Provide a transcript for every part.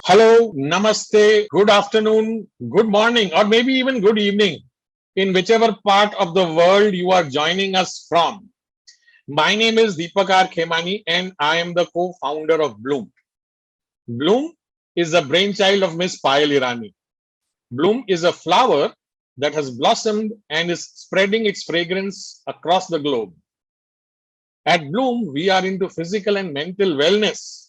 Hello, namaste, good afternoon, good morning, or maybe even good evening in whichever part of the world you are joining us from. My name is Deepak R. Khemani and I am the co-founder of Bloom. Bloom is the brainchild of Miss Payal Irani. Bloom is a flower that has blossomed and is spreading its fragrance across the globe. At Bloom, we are into physical and mental wellness,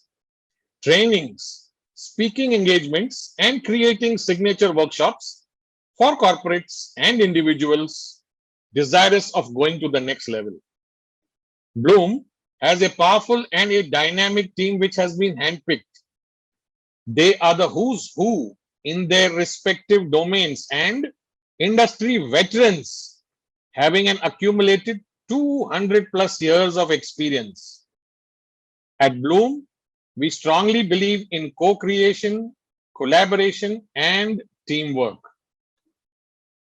trainings, speaking engagements, and creating signature workshops for corporates and individuals desirous of going to the next level. Bloom has a powerful and a dynamic team which has been handpicked. They are the who's who in their respective domains and industry veterans having an accumulated 200 plus years of experience. At Bloom, we strongly believe in co-creation, collaboration, and teamwork.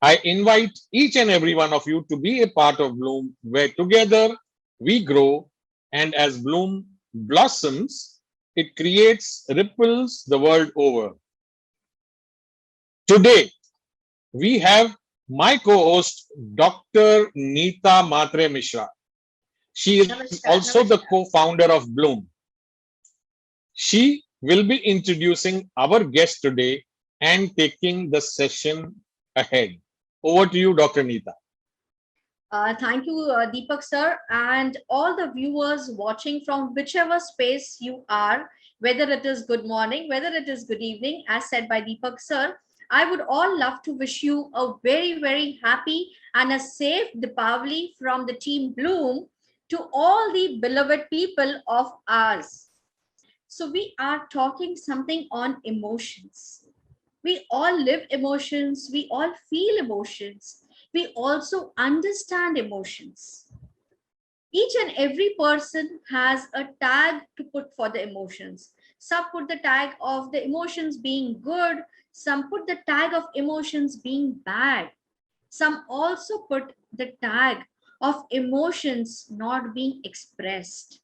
I invite each and every one of you to be a part of Bloom, where together we grow, and as Bloom blossoms, it creates ripples the world over. Today, we have my co-host, Dr. Neeta Matre Mishra. She is also the co-founder of Bloom. She will be introducing our guest today and taking the session ahead. Over to you, Dr. Neeta. Thank you, Deepak sir, and all the viewers watching from whichever space you are, whether it is good morning, whether it is good evening, as said by Deepak sir. I would all love to wish you a very, very happy and a safe Deepavali from the team Bloom to all the beloved people of ours. So we are talking something on emotions. We all live emotions, we all feel emotions, we also understand emotions. Each and every person has a tag to put for the emotions. Some put the tag of the emotions being good, some put the tag of emotions being bad. Some also put the tag of emotions not being expressed.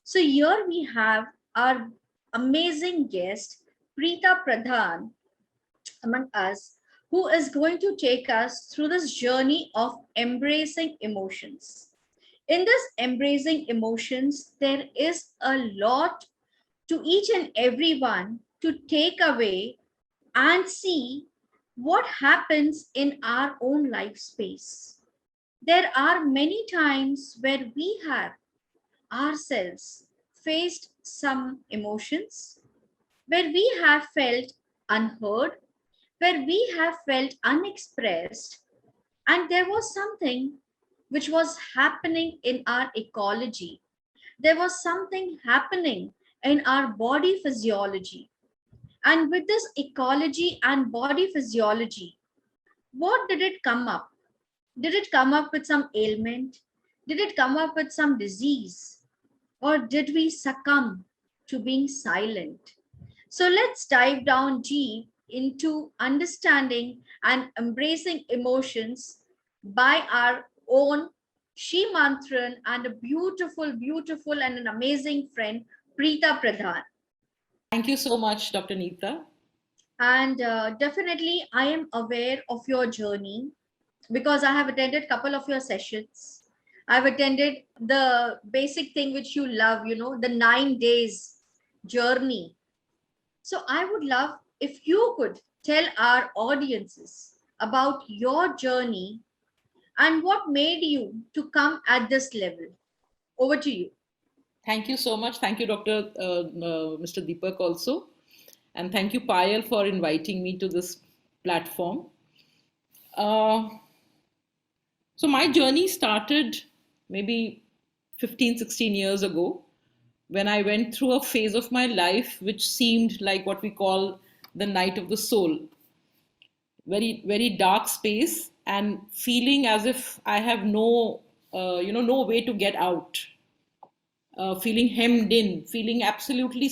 So here we have our amazing guest, Preeta Pradhan, among us, who is going to take us through this journey of embracing emotions. In this embracing emotions, there is a lot to each and everyone to take away and see what happens in our own life space. There are many times where we have ourselves faced some emotions, where we have felt unheard, where we have felt unexpressed, and there was something which was happening in our ecology. There was something happening in our body physiology. And with this ecology and body physiology, what did it come up? Did it come up with some ailment? Did it come up with some disease? Or did we succumb to being silent? So let's dive down deep into understanding and embracing emotions by our own She Mantran and a beautiful, beautiful and an amazing friend, Preeta Pradhan. Thank you so much, Dr. Neeta. And definitely, I am aware of your journey because I have attended a couple of your sessions. I've attended the basic thing which you love, the 9 days journey. So I would love if you could tell our audiences about your journey and what made you to come at this level. Over to you. Thank you so much. Thank you, Mr. Deepak, also. And thank you, Payal, for inviting me to this platform. So my journey started maybe 15, 16 years ago when I went through a phase of my life which seemed like what we call the night of the soul. Very, very dark space and feeling as if I have no way to get out. Feeling hemmed in, feeling absolutely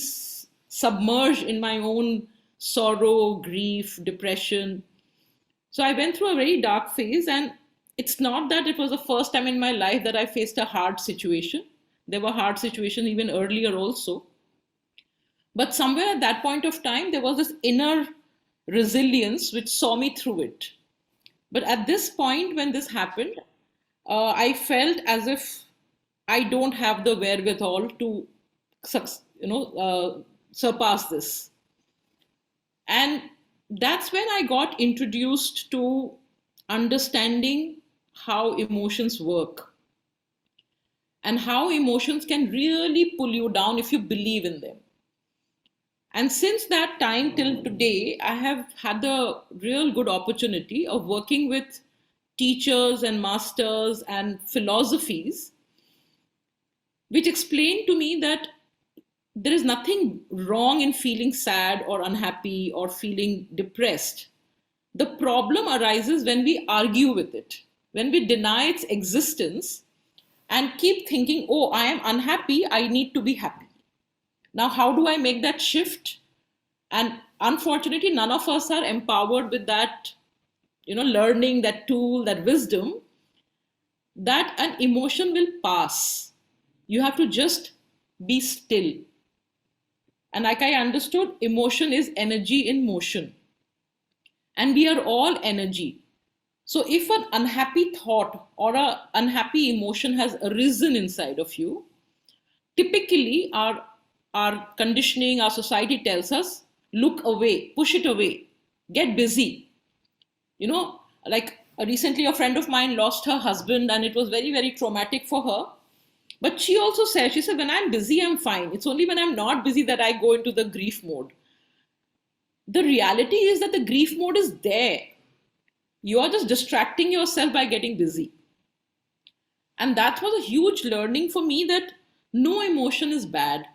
submerged in my own sorrow, grief, depression. So I went through a very dark phase, and it's not that it was the first time in my life that I faced a hard situation. There were hard situations even earlier also. But somewhere at that point of time, there was this inner resilience which saw me through it. But at this point, when this happened, I felt as if I don't have the wherewithal to, surpass this. And that's when I got introduced to understanding how emotions work and how emotions can really pull you down if you believe in them. And since that time till today, I have had the real good opportunity of working with teachers and masters and philosophies which explain to me that there is nothing wrong in feeling sad or unhappy or feeling depressed. The problem arises when we argue with it, when we deny its existence and keep thinking, oh, I am unhappy, I need to be happy. Now, how do I make that shift? And unfortunately, none of us are empowered with that, learning, that tool, that wisdom, that an emotion will pass. You have to just be still. And like I understood, emotion is energy in motion. And we are all energy. So if an unhappy thought or an unhappy emotion has arisen inside of you, typically our conditioning, our society tells us, look away, push it away, get busy. Like recently a friend of mine lost her husband and it was very, very traumatic for her. But she also said, when I'm busy, I'm fine. It's only when I'm not busy that I go into the grief mode. The reality is that the grief mode is there. You are just distracting yourself by getting busy. And that was a huge learning for me, that no emotion is bad.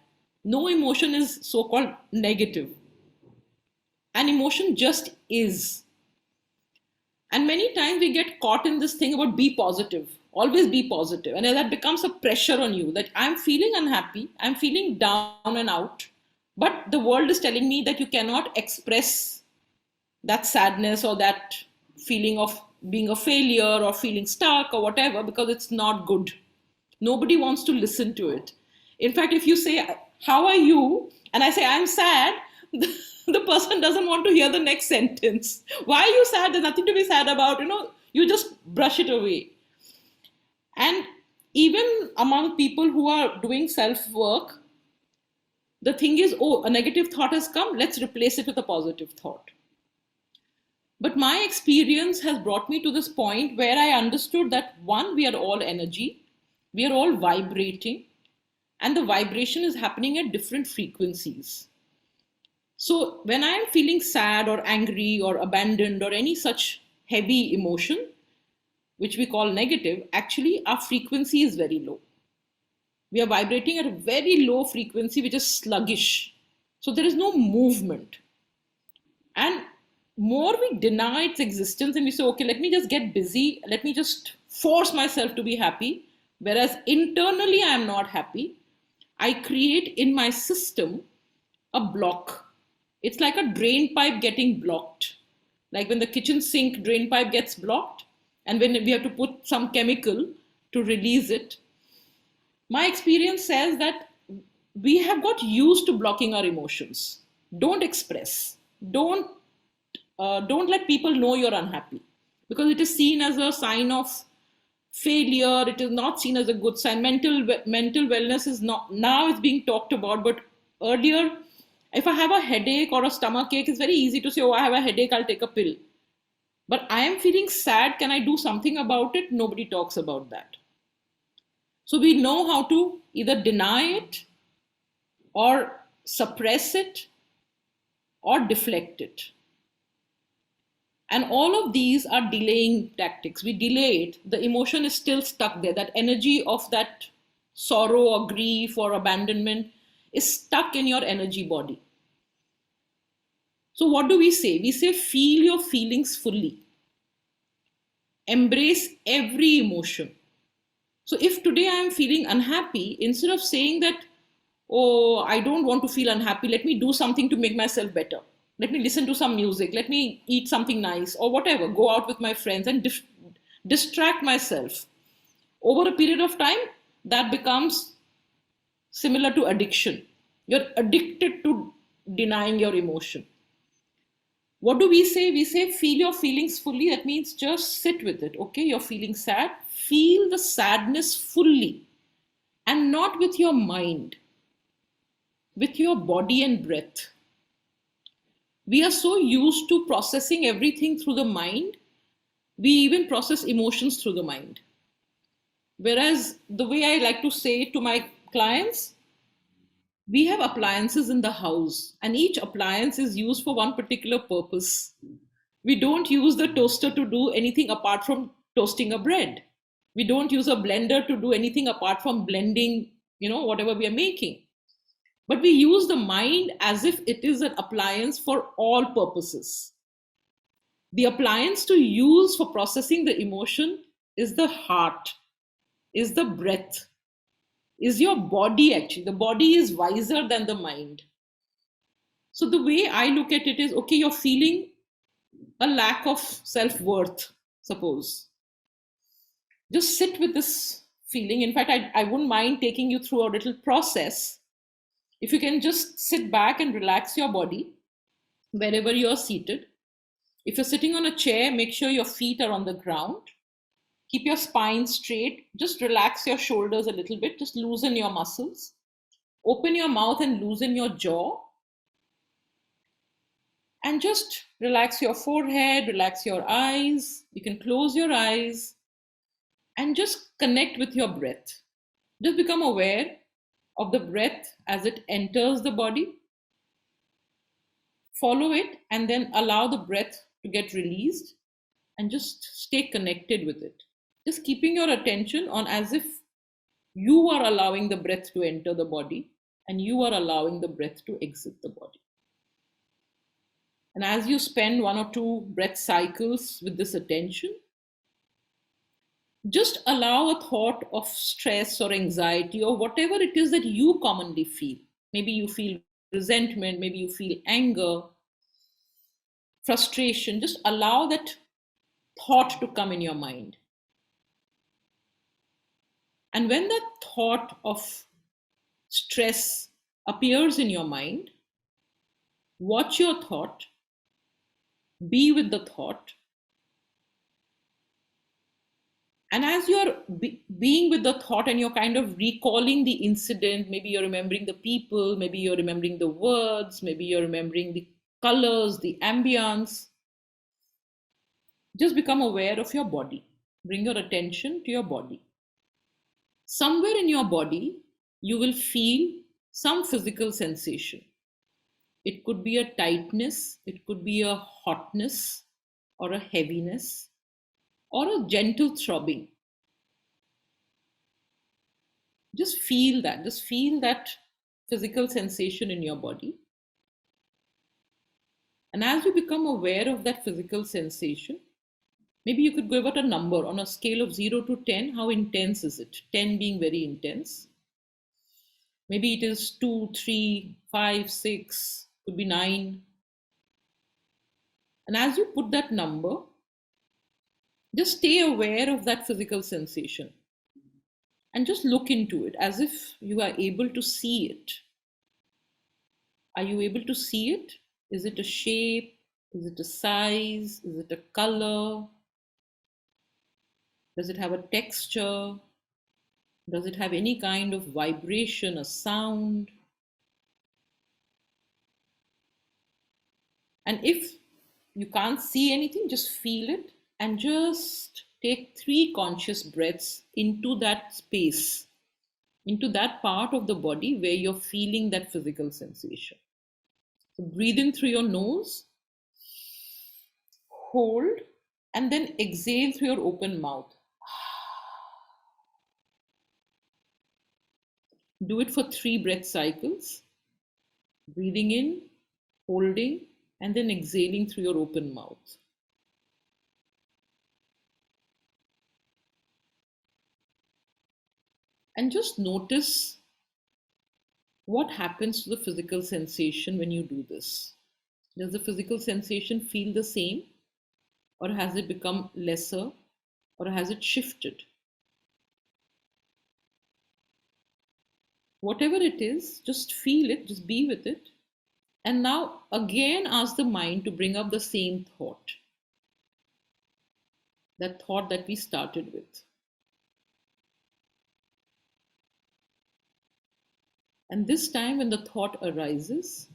No emotion is so-called negative. An emotion just is. And many times we get caught in this thing about be positive, always be positive. And that becomes a pressure on you that I'm feeling unhappy, I'm feeling down and out. But the world is telling me that you cannot express that sadness or that feeling of being a failure or feeling stuck or whatever, because it's not good. Nobody wants to listen to it. In fact, if you say, how are you? And I say, I'm sad. The person doesn't want to hear the next sentence. Why are you sad? There's nothing to be sad about. You just brush it away. And even among people who are doing self-work, the thing is, oh, a negative thought has come, let's replace it with a positive thought. But my experience has brought me to this point where I understood that one, we are all energy, we are all vibrating, and the vibration is happening at different frequencies. So when I am feeling sad or angry or abandoned or any such heavy emotion, which we call negative, actually our frequency is very low. We are vibrating at a very low frequency, which is sluggish. So there is no movement. And more we deny its existence and we say, okay, let me just get busy. Let me just force myself to be happy. Whereas internally I am not happy. I create in my system a block. It's like a drain pipe getting blocked. Like when the kitchen sink drain pipe gets blocked and when we have to put some chemical to release it. My experience says that we have got used to blocking our emotions. Don't express. Don't let people know you're unhappy, because it is seen as a sign of failure. It is not seen as a good sign. Mental wellness is not, now it's being talked about, but earlier, if I have a headache or a stomach ache, it's very easy to say, oh, I have a headache, I'll take a pill. But I am feeling sad, can I do something about it? Nobody talks about that. So we know how to either deny it or suppress it or deflect it. And all of these are delaying tactics. We delay it. The emotion is still stuck there. That energy of that sorrow or grief or abandonment is stuck in your energy body. So what do we say? We say, feel your feelings fully. Embrace every emotion. So if today I am feeling unhappy, instead of saying that, oh, I don't want to feel unhappy, let me do something to make myself better. Let me listen to some music. Let me eat something nice or whatever. Go out with my friends and distract myself. Over a period of time, that becomes similar to addiction. You're addicted to denying your emotion. What do we say? We say, feel your feelings fully. That means just sit with it. Okay, you're feeling sad. Feel the sadness fully and not with your mind, with your body and breath. We are so used to processing everything through the mind, we even process emotions through the mind. Whereas the way I like to say it to my clients, we have appliances in the house, and each appliance is used for one particular purpose. We don't use the toaster to do anything apart from toasting a bread. We don't use a blender to do anything apart from blending, whatever we are making. But we use the mind as if it is an appliance for all purposes. The appliance to use for processing the emotion is the heart, is the breath, is your body actually. The body is wiser than the mind. So the way I look at it is, okay, you're feeling a lack of self-worth, suppose. Just sit with this feeling. In fact, I wouldn't mind taking you through a little process. If you can just sit back and relax your body wherever you're seated. If you're sitting on a chair, make sure your feet are on the ground. Keep your spine straight. Just relax your shoulders a little bit. Just loosen your muscles. Open your mouth and loosen your jaw. And just relax your forehead, relax your eyes. You can close your eyes and just connect with your breath. Just become aware of the breath as it enters the body. Follow it and then allow the breath to get released and just stay connected with it. Just keeping your attention on as if you are allowing the breath to enter the body and you are allowing the breath to exit the body. And as you spend 1 or 2 breath cycles with this attention, just allow a thought of stress or anxiety or whatever it is that you commonly feel. Maybe you feel resentment, maybe you feel anger, frustration. Just allow that thought to come in your mind. And when that thought of stress appears in your mind, watch your thought, be with the thought. And as you're being with the thought and you're kind of recalling the incident, maybe you're remembering the people, maybe you're remembering the words, maybe you're remembering the colors, the ambience, just become aware of your body. Bring your attention to your body. Somewhere in your body, you will feel some physical sensation. It could be a tightness, it could be a hotness or a heaviness or a gentle throbbing. Just feel that physical sensation in your body. And as you become aware of that physical sensation, maybe you could give it a number on a scale of 0 to 10. How intense is it? 10 being very intense. Maybe it is 2, 3, 5, 6, could be 9. And as you put that number, just stay aware of that physical sensation and just look into it as if you are able to see it. Are you able to see it? Is it a shape? Is it a size? Is it a color? Does it have a texture? Does it have any kind of vibration, a sound? And if you can't see anything, just feel it and just take 3 conscious breaths into that space, into that part of the body where you're feeling that physical sensation. So breathe in through your nose, hold, and then exhale through your open mouth. Do it for 3 breath cycles. Breathing in, holding, and then exhaling through your open mouth. And just notice what happens to the physical sensation when you do this. Does the physical sensation feel the same? Or has it become lesser? Or has it shifted? Whatever it is, just feel it, just be with it. And now again ask the mind to bring up the same thought, that thought that we started with. And this time when the thought arises,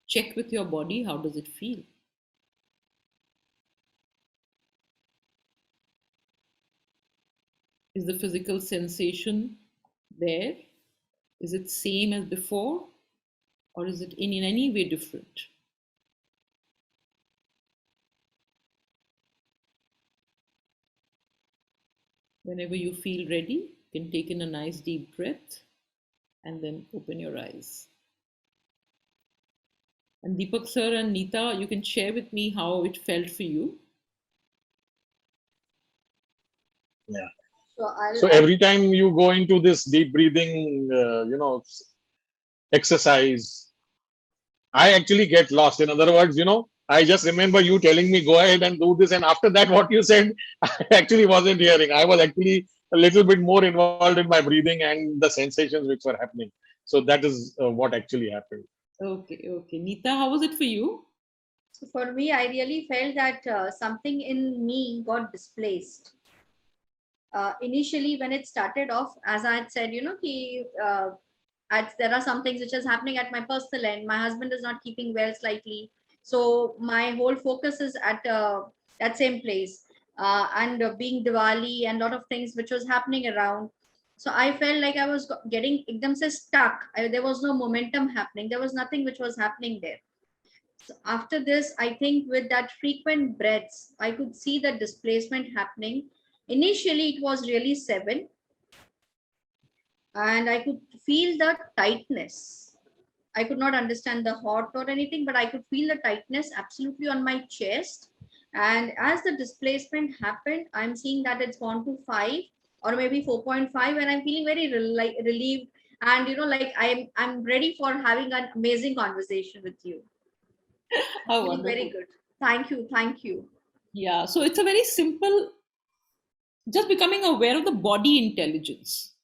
check with your body, how does it feel? Is the physical sensation there? Is it same as before? Or is it in any way different? Whenever you feel ready, you can take in a nice deep breath and then open your eyes. And Deepak sir and Neeta, you can share with me how it felt for you. Yeah. So So every time you go into this deep breathing, exercise, I actually get lost. In other words, I just remember you telling me go ahead and do this, and after that, what you said, I actually wasn't hearing. I was actually a little bit more involved in my breathing and the sensations which were happening. So that is what actually happened. Okay. Neeta, how was it for you? So for me, I really felt that something in me got displaced. Initially, when it started off, as I had said, there are some things which is happening at my personal end. My husband is not keeping well slightly, so my whole focus is at that same place. And being Diwali and a lot of things which was happening around. So I felt like I was getting ekdam se stuck. There was no momentum happening. There was nothing which was happening there. So after this, I think with that frequent breaths, I could see the displacement happening. Initially, it was really 7, and I could feel the tightness. I could not understand the hot or anything, but I could feel the tightness absolutely on my chest. And as the displacement happened, I'm seeing that it's gone to 5 or maybe 4.5, and I'm feeling very relieved. And like I'm ready for having an amazing conversation with you. How Feeling wonderful. very good. Thank you. Yeah, so it's a very simple, just becoming aware of the body intelligence.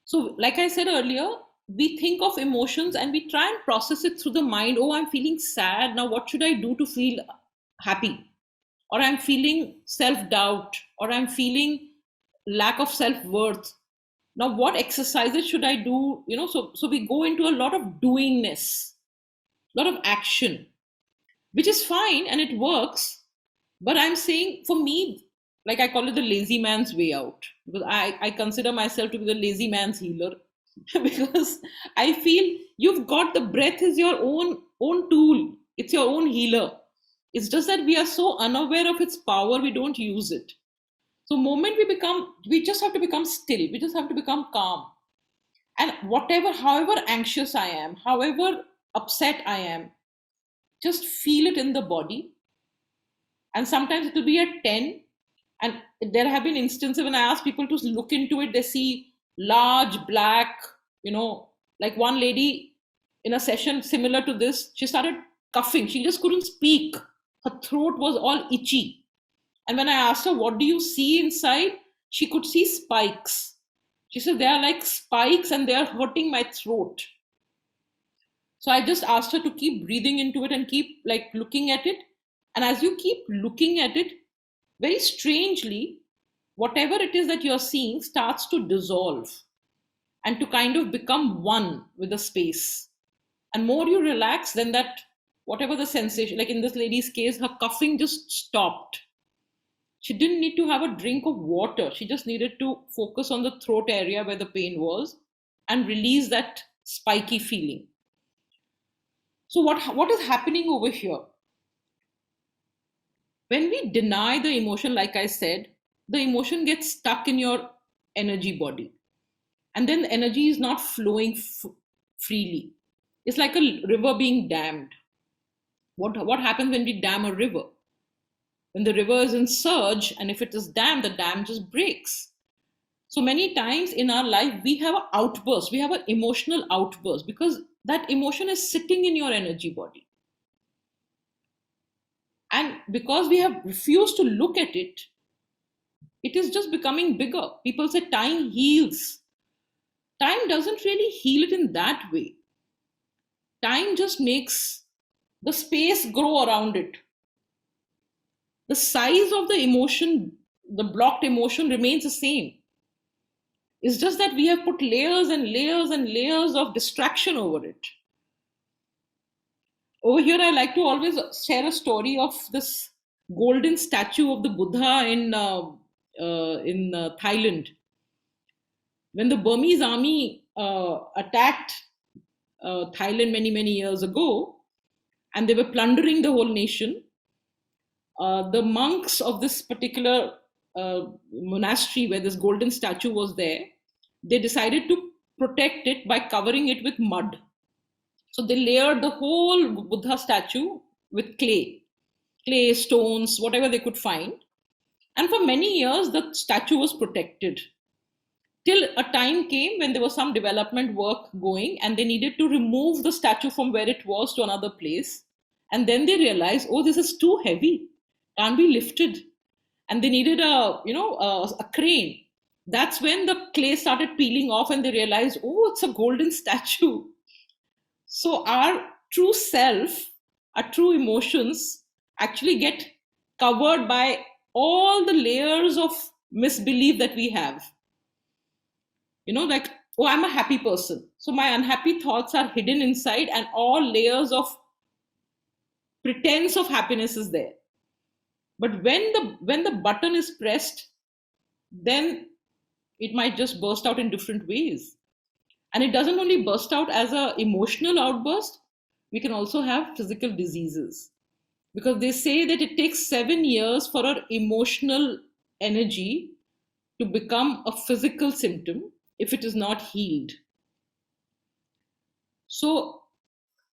So, like I said earlier, we think of emotions and we try and process it through the mind. Oh, I'm feeling sad. Now, what should I do to feel happy? Or I'm feeling self doubt, or I'm feeling lack of self worth. Now, what exercises should I do? So we go into a lot of doingness, a lot of action, which is fine and it works. But I'm saying for me, like I call it the lazy man's way out, because I consider myself to be the lazy man's healer. Because I feel you've got the breath is your own tool. It's your own healer. It's just that we are so unaware of its power, we don't use it. So moment we just have to become still. We just have to become calm. And however anxious I am, however upset I am, just feel it in the body. And sometimes it will be at 10. And there have been instances when I ask people to look into it, they see large black, like one lady in a session similar to this, she started coughing. She just couldn't speak. Her throat was all itchy. And when I asked her, what do you see inside? She could see spikes. She said, they are like spikes and they are hurting my throat. So I just asked her to keep breathing into it and keep like looking at it. And as you keep looking at it, very strangely, whatever it is that you're seeing starts to dissolve and to kind of become one with the space. And more you relax, then that, whatever the sensation, like in this lady's case, her coughing just stopped. She didn't need to have a drink of water. She just needed to focus on the throat area where the pain was and release that spiky feeling. So what is happening over here? When we deny the emotion, like I said, the emotion gets stuck in your energy body. And then the energy is not flowing freely. It's like a river being dammed. What happens when we dam a river? When the river is in surge, and if it is dammed, the dam just breaks. So many times in our life, we have an outburst, we have an emotional outburst because that emotion is sitting in your energy body. And because we have refused to look at it, it is just becoming bigger. People say time heals. Time doesn't really heal it in that way. time just makes the space grow around it. The size of the emotion, the blocked emotion, remains the same. It's just that we have put layers and layers and layers of distraction over it. Over here, I like to always share a story of this golden statue of the Buddha in Thailand. When the Burmese army attacked Thailand many years ago, and they were plundering the whole nation, the monks of this particular monastery where this golden statue was there, they decided to protect it by covering it with mud. So they layered the whole Buddha statue with clay, stones, whatever they could find. And for many years, the statue was protected. Till a time came when there was some development work going and they needed to remove the statue from where it was to another place. And then they realized, oh, this is too heavy, can't be lifted. And they needed a crane. That's when the clay started peeling off and they realized, oh, it's a golden statue. So our true self, our true emotions actually get covered by all the layers of misbelief that we have. Like, oh, I'm a happy person. So my unhappy thoughts are hidden inside and all layers of pretense of happiness is there. But when the button is pressed, then it might just burst out in different ways. And it doesn't only burst out as an emotional outburst, we can also have physical diseases. Because they say that it takes 7 years for our emotional energy to become a physical symptom if it is not healed. So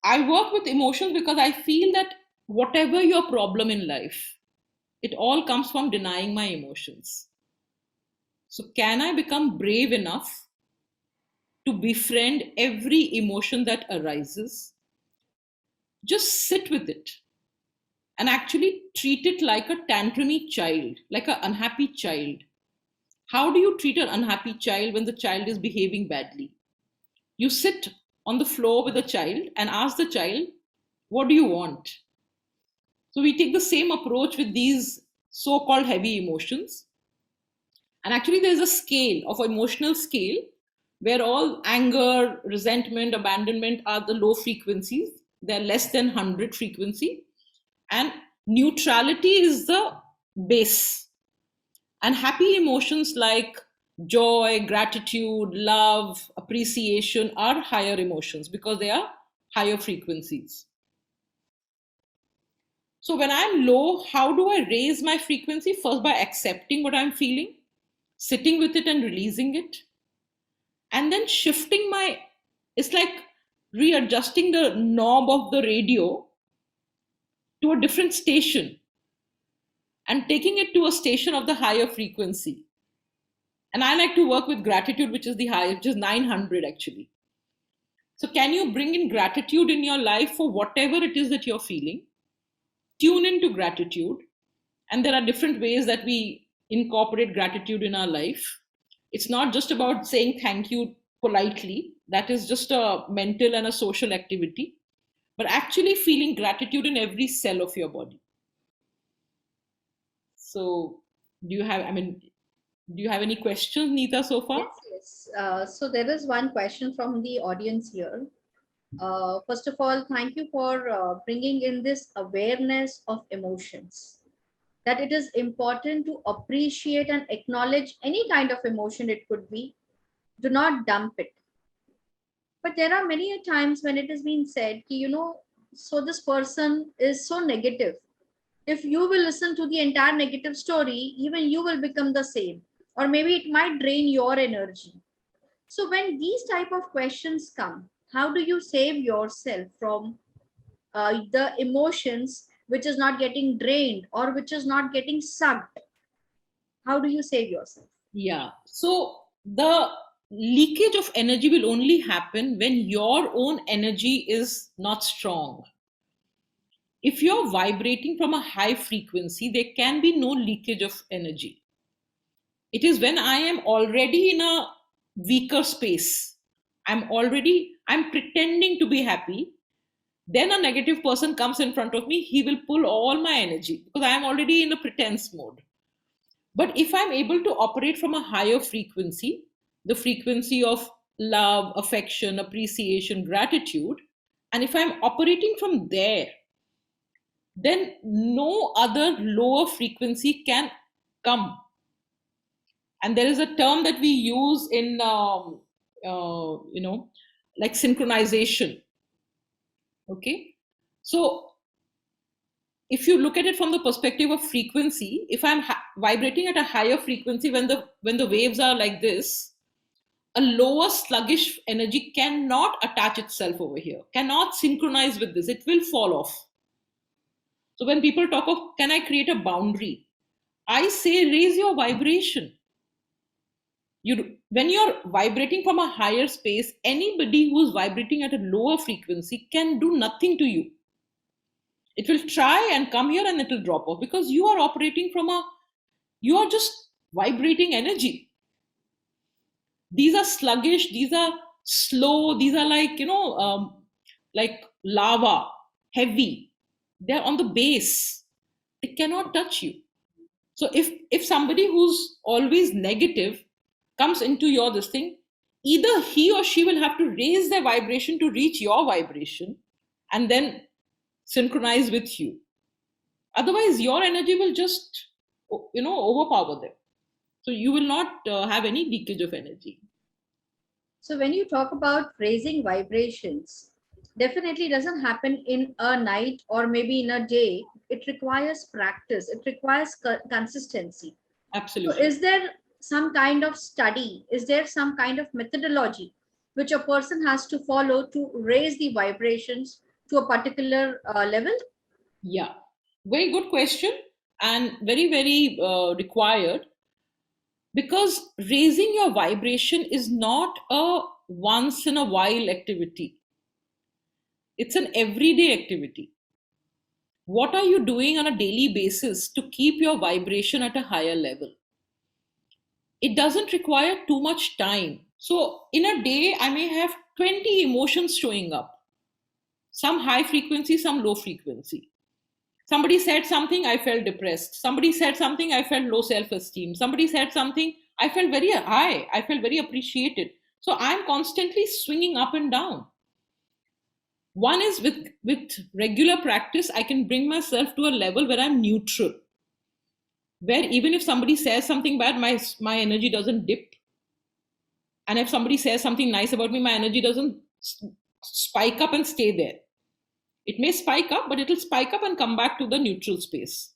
I work with emotions because I feel that whatever your problem in life, it all comes from denying my emotions. So can I become brave enough to befriend every emotion that arises? Just sit with it and actually treat it like a tantrumy child, like an unhappy child. How do you treat an unhappy child when the child is behaving badly? You sit on the floor with the child and ask the child, what do you want? So we take the same approach with these so-called heavy emotions. And actually there's a scale of emotional scale where all anger, resentment, abandonment are the low frequencies. They're less than 100 frequency. And neutrality is the base. And happy emotions like joy, gratitude, love, appreciation are higher emotions because they are higher frequencies. So when I'm low, how do I raise my frequency? First, by accepting what I'm feeling, sitting with it and releasing it. And then shifting it's like readjusting the knob of the radio to a different station and taking it to a station of the higher frequency. And I like to work with gratitude, which is the highest, which is 900 actually. So can you bring in gratitude in your life for whatever it is that you're feeling? Tune into gratitude. And there are different ways that we incorporate gratitude in our life. It's not just about saying thank you politely. That is just a mental and a social activity. But actually feeling gratitude in every cell of your body. So do you have any questions, Neeta, so far? Yes. So there is one question from the audience here. First of all, thank you for bringing in this awareness of emotions, that it is important to appreciate and acknowledge any kind of emotion it could be. Do not dump it. But there are many times when it has been said, so this person is so negative. If you will listen to the entire negative story, even you will become the same, or maybe it might drain your energy. So when these type of questions come, how do you save yourself from the emotions which is not getting drained or which is not getting sucked? How do you save yourself? Yeah. So the leakage of energy will only happen when your own energy is not strong. If you're vibrating from a high frequency, there can be no leakage of energy. It is when I am already in a weaker space, I'm pretending to be happy, Then a negative person comes in front of me, he will pull all my energy because I am already in a pretense mode. But if I'm able to operate from a higher frequency, the frequency of love, affection, appreciation, gratitude, and if I'm operating from there, then no other lower frequency can come. And there is a term that we use in, like synchronization. Okay. So if you look at it from the perspective of frequency, if I'm vibrating at a higher frequency, when the waves are like this, a lower sluggish energy cannot attach itself over here, cannot synchronize with this. It will fall off. So when people talk of, can I create a boundary? I say, raise your vibration. When you're vibrating from a higher space, anybody who's vibrating at a lower frequency can do nothing to you. It will try and come here and it will drop off because you are operating from you are just vibrating energy. These are sluggish, these are slow, these are like lava, heavy. They're on the base. They cannot touch you. So if somebody who's always negative comes into this thing, either he or she will have to raise their vibration to reach your vibration and then synchronize with you. Otherwise, your energy will just, overpower them. So you will not have any leakage of energy. So when you talk about raising vibrations, definitely doesn't happen in a night or maybe in a day. It requires practice. It requires consistency. Absolutely. So is there some kind of study? Is there some kind of methodology which a person has to follow to raise the vibrations to a particular level? Yeah, very good question and very, very required, because raising your vibration is not a once in a while activity. It's an everyday activity. What are you doing on a daily basis to keep your vibration at a higher level? It doesn't require too much time. So in a day, I may have 20 emotions showing up. Some high frequency, some low frequency. Somebody said something, I felt depressed. Somebody said something, I felt low self-esteem. Somebody said something, I felt very high. I felt very appreciated. So I'm constantly swinging up and down. One is with regular practice, I can bring myself to a level where I'm neutral. Where even if somebody says something bad, my energy doesn't dip. And if somebody says something nice about me, my energy doesn't spike up and stay there. It may spike up, but it'll spike up and come back to the neutral space.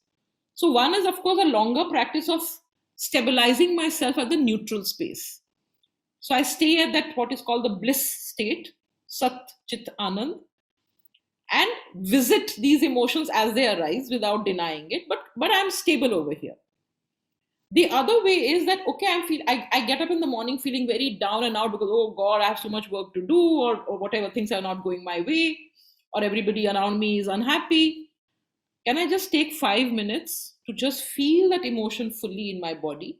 So one is, of course, a longer practice of stabilizing myself at the neutral space. So I stay at that, what is called the bliss state, Sat Chit Anand, and visit these emotions as they arise without denying it. But I'm stable over here. The other way is that, okay, I get up in the morning feeling very down and out because, oh God, I have so much work to do, or whatever, things are not going my way, or everybody around me is unhappy. Can I just take 5 minutes to just feel that emotion fully in my body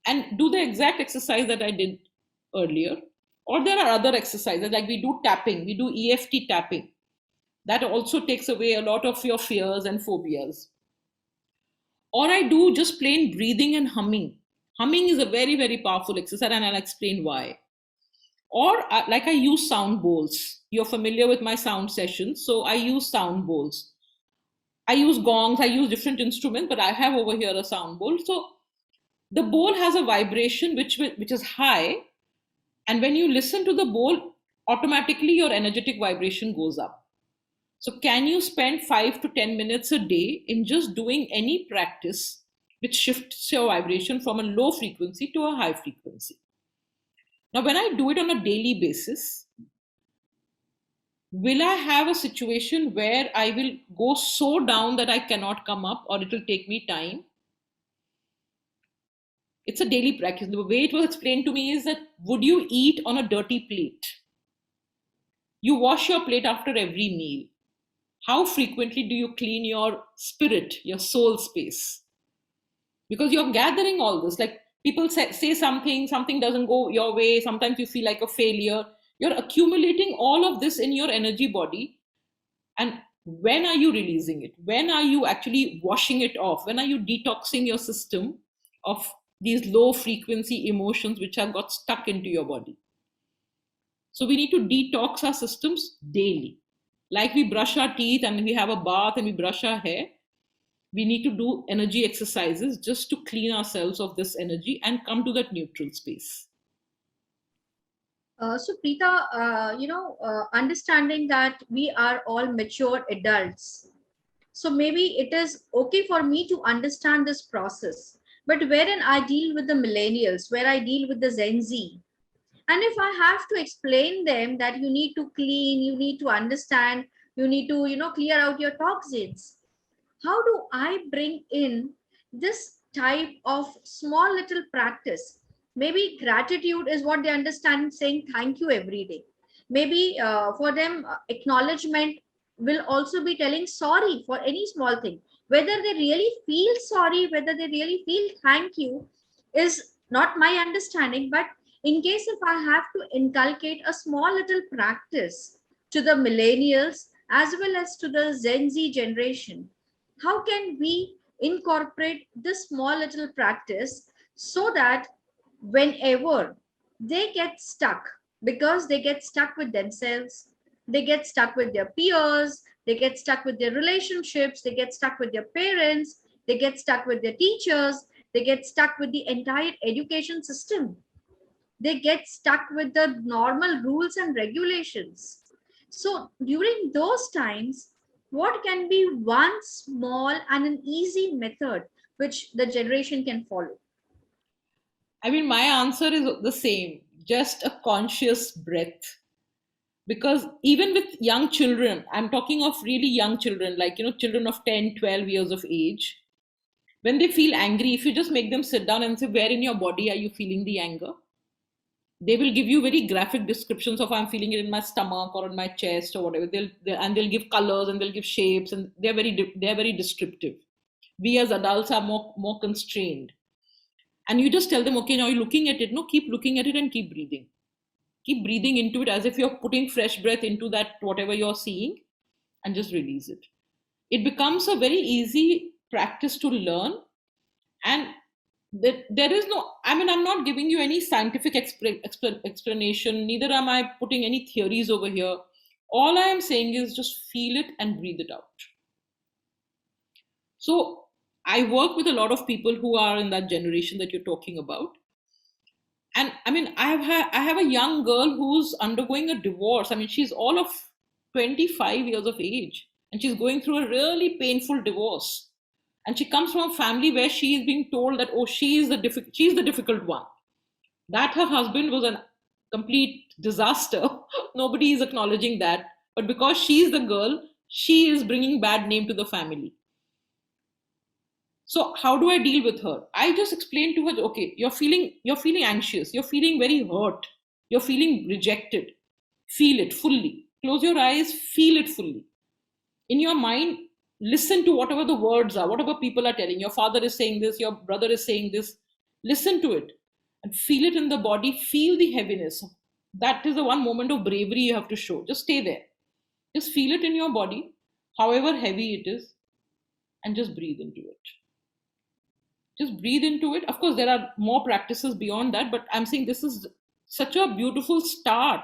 and do the exact exercise that I did earlier? Or there are other exercises, like we do tapping, we do EFT tapping. That also takes away a lot of your fears and phobias. Or I do just plain breathing and humming. Humming is a very, very powerful exercise, and I'll explain why. Or like I use sound bowls. You're familiar with my sound sessions, so I use sound bowls. I use gongs, I use different instruments, but I have over here a sound bowl. So the bowl has a vibration which is high, and when you listen to the bowl, automatically your energetic vibration goes up. So can you spend 5 to 10 minutes a day in just doing any practice which shifts your vibration from a low frequency to a high frequency? Now, when I do it on a daily basis, will I have a situation where I will go so down that I cannot come up, or it will take me time? It's a daily practice. The way it was explained to me is that, would you eat on a dirty plate? You wash your plate after every meal. How frequently do you clean your spirit, your soul space? Because you're gathering all this. Like people say something doesn't go your way. Sometimes you feel like a failure. You're accumulating all of this in your energy body. And when are you releasing it? When are you actually washing it off? When are you detoxing your system of these low frequency emotions which have got stuck into your body? So we need to detox our systems daily. Like we brush our teeth and we have a bath and we brush our hair, we need to do energy exercises just to clean ourselves of this energy and come to that neutral space. So Preeta, understanding that we are all mature adults, so maybe it is okay for me to understand this process. But wherein I deal with the millennials, where I deal with the Gen Z, and if I have to explain them that you need to clean, you need to understand, you need to, clear out your toxins, how do I bring in this type of small little practice? Maybe gratitude is what they understand, saying thank you every day. Maybe for them, acknowledgement will also be telling sorry for any small thing. Whether they really feel sorry, whether they really feel thank you is not my understanding. But in case if I have to inculcate a small little practice to the millennials as well as to the Gen Z generation, how can we incorporate this small little practice so that whenever they get stuck, because they get stuck with themselves, they get stuck with their peers, they get stuck with their relationships, they get stuck with their parents, they get stuck with their teachers, they get stuck with the entire education system, they get stuck with the normal rules and regulations. So during those times, what can be one small and an easy method which the generation can follow? I mean, my answer is the same, just a conscious breath. Because even with young children, I'm talking of really young children, like, children of 10, 12 years of age, when they feel angry, if you just make them sit down and say, where in your body are you feeling the anger? They will give you very graphic descriptions of I'm feeling it in my stomach or in my chest or whatever. They'll give colors and they'll give shapes, and they're very descriptive. We as adults are more constrained. And you just tell them, okay, now you're looking at it. No, keep looking at it and keep breathing. Keep breathing into it as if you're putting fresh breath into that whatever you're seeing, and just release it. It becomes a very easy practice to learn. And there is no, I mean, I'm not giving you any scientific explanation, neither am I putting any theories over here. All I am saying is just feel it and breathe it out. So I work with a lot of people who are in that generation that you're talking about. And I mean, I have a young girl who's undergoing a divorce. I mean, she's all of 25 years of age, and she's going through a really painful divorce. And she comes from a family where she is being told that, oh, she's the difficult one. That her husband was a complete disaster. Nobody is acknowledging that. But because she's the girl, she is bringing bad name to the family. So how do I deal with her? I just explain to her, okay, you're feeling anxious, you're feeling very hurt, you're feeling rejected. Feel it fully. Close your eyes, feel it fully. In your mind, listen to whatever the words are, whatever people are telling. Your father is saying this, your brother is saying this. Listen to it and feel it in the body. Feel the heaviness. That is the one moment of bravery you have to show. Just stay there. Just feel it in your body, however heavy it is, and just breathe into it. Just breathe into it. Of course, there are more practices beyond that, but I'm saying this is such a beautiful start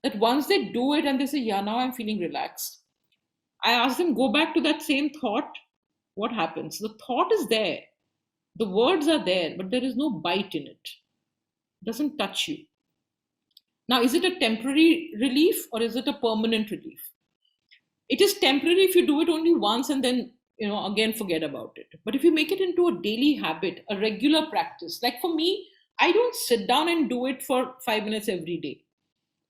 that once they do it and they say, yeah, now I'm feeling relaxed, I ask them, go back to that same thought. What happens? The thought is there. The words are there, but there is no bite in it. It doesn't touch you. Now, is it a temporary relief or is it a permanent relief? It is temporary if you do it only once and then, again, forget about it. But if you make it into a daily habit, a regular practice, like for me, I don't sit down and do it for 5 minutes every day,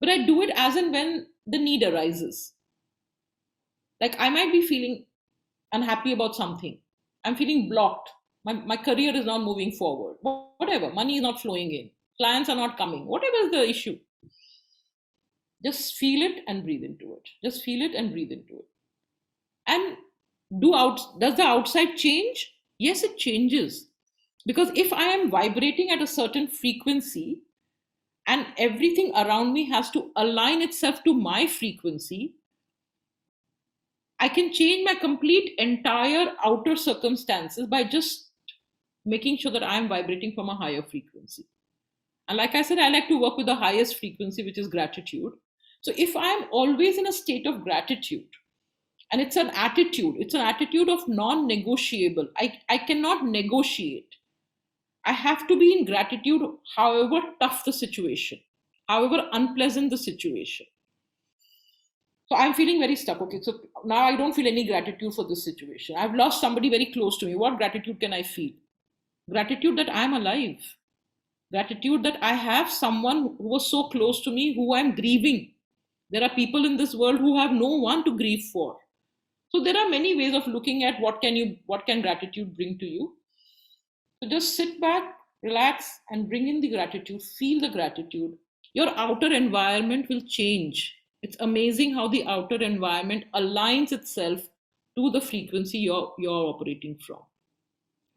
but I do it as and when the need arises. Like I might be feeling unhappy about something. I'm feeling blocked. My career is not moving forward. Whatever, money is not flowing in. Clients are not coming. Whatever is the issue. Just feel it and breathe into it. Just feel it and breathe into it. And does the outside change? Yes, it changes. Because if I am vibrating at a certain frequency and everything around me has to align itself to my frequency, I can change my complete entire outer circumstances by just making sure that I'm vibrating from a higher frequency. And like I said, I like to work with the highest frequency, which is gratitude. So if I'm always in a state of gratitude, and it's an attitude of non-negotiable. I cannot negotiate. I have to be in gratitude, however tough the situation, however unpleasant the situation. So I'm feeling very stuck. Okay, so now I don't feel any gratitude for this situation. I've lost somebody very close to me. What gratitude can I feel? Gratitude that I'm alive. Gratitude that I have someone who was so close to me who I'm grieving. There are people in this world who have no one to grieve for. So there are many ways of looking at what can gratitude bring to you. So just sit back, relax, and bring in the gratitude, feel the gratitude. Your outer environment will change. It's amazing how the outer environment aligns itself to the frequency you're operating from.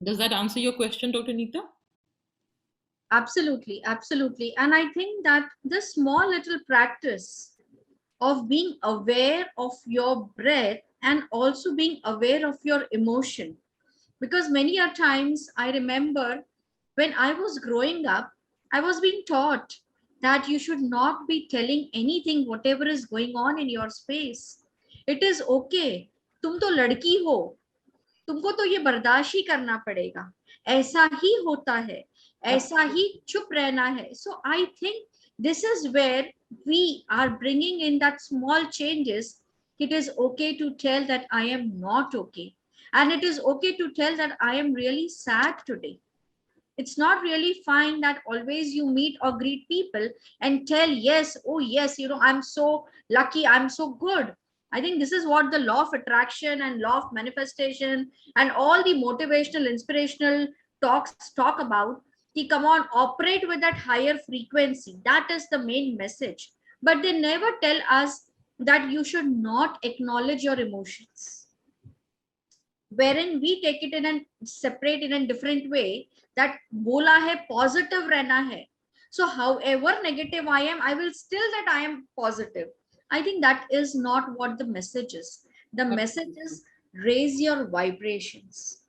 Does that answer your question, Dr. Neeta? Absolutely, absolutely. And I think that this small little practice of being aware of your breath and also being aware of your emotion, because many a times I remember when I was growing up, I was being taught that you should not be telling anything whatever is going on in your space. It is okay, तुम तो लड़की हो, तुमको तो ये बर्दाश्त ही करना पड़ेगा, ऐसा ही होता है, ऐसा ही चुप रहना है. So I think this is where we are bringing in that small changes. It is okay to tell that I am not okay, and it is okay to tell that I am really sad today. It's not really fine that always you meet or greet people and tell, yes, oh yes, I'm so lucky, I'm so good. I think this is what the law of attraction and law of manifestation and all the motivational, inspirational talks talk about. Come on, operate with that higher frequency. That is the main message. But they never tell us that you should not acknowledge your emotions, wherein we take it in and separate in a different way, that bola hai positive rehna hai. So however negative I am, I will still that I am positive. I think that is not what the message is. The message is raise your vibrations,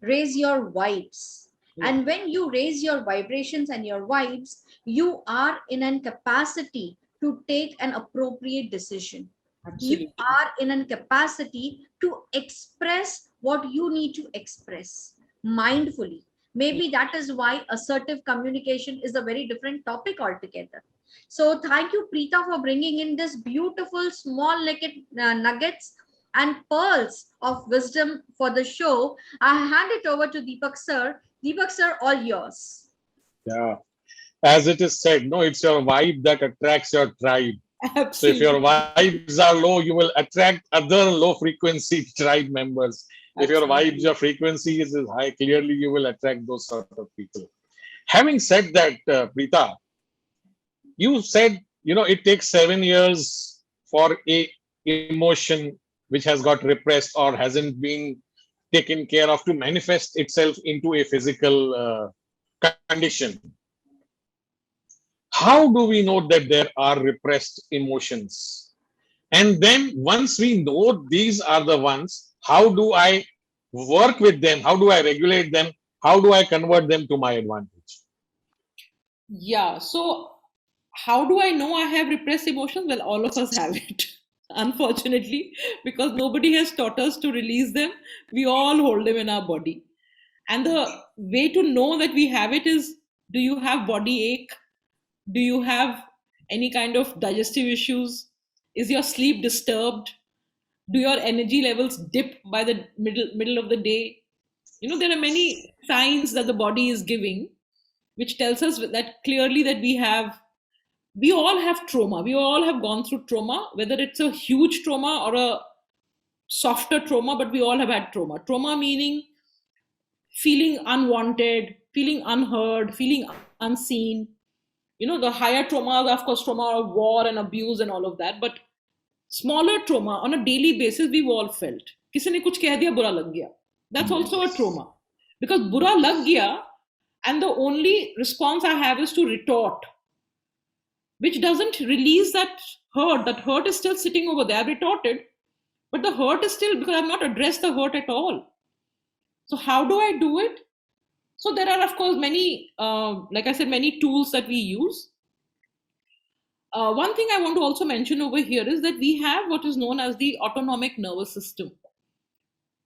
raise your vibes. And when you raise your vibrations and your vibes, you are in a capacity to take an appropriate decision. Absolutely. You are in a capacity to express what you need to express mindfully. Maybe that is why assertive communication is a very different topic altogether. So thank you, Preeta, for bringing in this beautiful small nuggets and pearls of wisdom for the show. I hand it over to Deepak sir. Deepak sir, all yours. Yeah. As it is said, no, it's your vibe that attracts your tribe. Absolutely. So if your vibes are low, you will attract other low frequency tribe members. If your vibes, your frequency is high, clearly you will attract those sort of people. Having said that, Preeta, you said, it takes 7 years for a emotion which has got repressed or hasn't been taken care of to manifest itself into a physical condition. How do we know that there are repressed emotions? And then once we know these are the ones, how do I work with them? How do I regulate them? How do I convert them to my advantage? Yeah. So how do I know I have repressed emotions? Well, all of us have it, unfortunately, because nobody has taught us to release them. We all hold them in our body. And the way to know that we have it is, do you have body ache? Do you have any kind of digestive issues? Is your sleep disturbed? Do your energy levels dip by the middle of the day? There are many signs that the body is giving, which tells us that clearly that we all have trauma. We all have gone through trauma, whether it's a huge trauma or a softer trauma, but we all have had trauma. Trauma meaning feeling unwanted, feeling unheard, feeling unseen. The higher trauma, of course, trauma of war and abuse and all of that. But smaller trauma on a daily basis, we've all felt. Kisi ne kuch keh diya, bura lag gaya. That's also a trauma. Because bura lag gaya, and the only response I have is to retort, which doesn't release that hurt. That hurt is still sitting over there. I've retorted, but the hurt is still, because I've not addressed the hurt at all. So how do I do it? So there are, of course, many, like I said, many tools that we use. One thing I want to also mention over here is that we have what is known as the autonomic nervous system,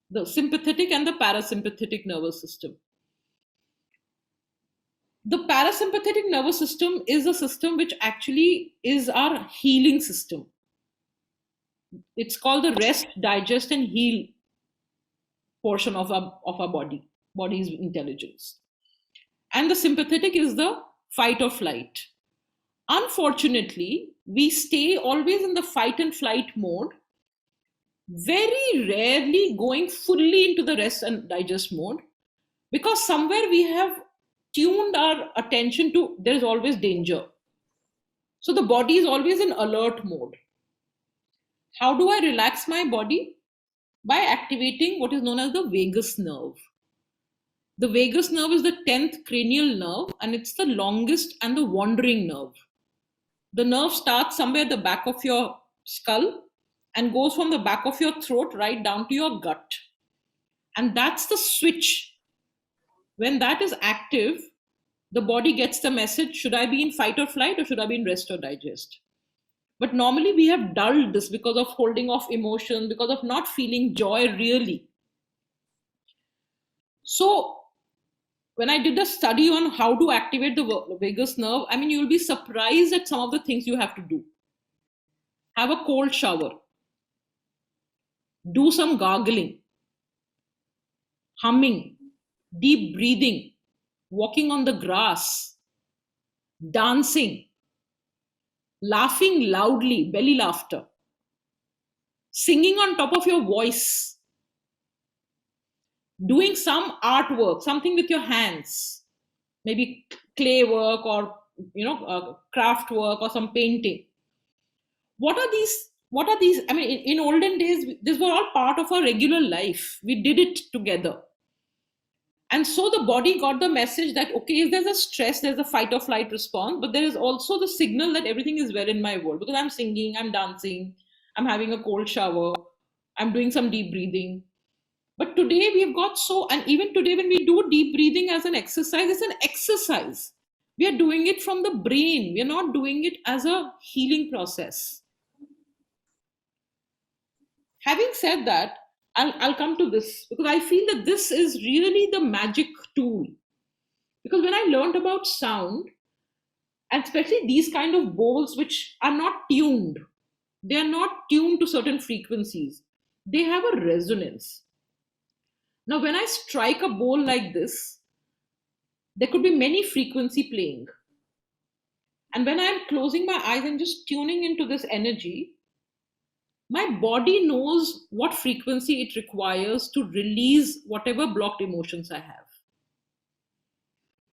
the sympathetic and the parasympathetic nervous system. The parasympathetic nervous system is a system which actually is our healing system. It's called the rest, digest, and heal portion of our body's intelligence. And the sympathetic is the fight or flight. Unfortunately, we stay always in the fight and flight mode, very rarely going fully into the rest and digest mode, because somewhere we have tuned our attention to there is always danger. So the body is always in alert mode. How do I relax my body? By activating what is known as the vagus nerve. The vagus nerve is the 10th cranial nerve, and it's the longest and the wandering nerve. The nerve starts somewhere at the back of your skull and goes from the back of your throat right down to your gut. And that's the switch. When that is active, the body gets the message, should I be in fight or flight, or should I be in rest or digest? But normally we have dulled this because of holding off emotion, because of not feeling joy really. So when I did a study on how to activate the vagus nerve, I mean, you'll be surprised at some of the things you have to do. Have a cold shower. Do some gargling, humming, deep breathing, walking on the grass, dancing, laughing loudly, belly laughter, singing on top of your voice, doing some artwork, something with your hands, maybe clay work or craft work or some painting. What are these? I mean, in olden days, these were all part of our regular life. We did it together. And so the body got the message that, okay, if there's a stress, there's a fight or flight response, but there is also the signal that everything is well in my world, because I'm singing, I'm dancing, I'm having a cold shower, I'm doing some deep breathing. But today we've got and even today when we do deep breathing as an exercise, it's an exercise. We are doing it from the brain. We are not doing it as a healing process. Having said that, I'll come to this, because I feel that this is really the magic tool. Because when I learned about sound, and especially these kind of bowls which are not tuned, they are not tuned to certain frequencies, they have a resonance. Now, when I strike a bowl like this, there could be many frequency playing. And when I'm closing my eyes and just tuning into this energy, my body knows what frequency it requires to release whatever blocked emotions I have.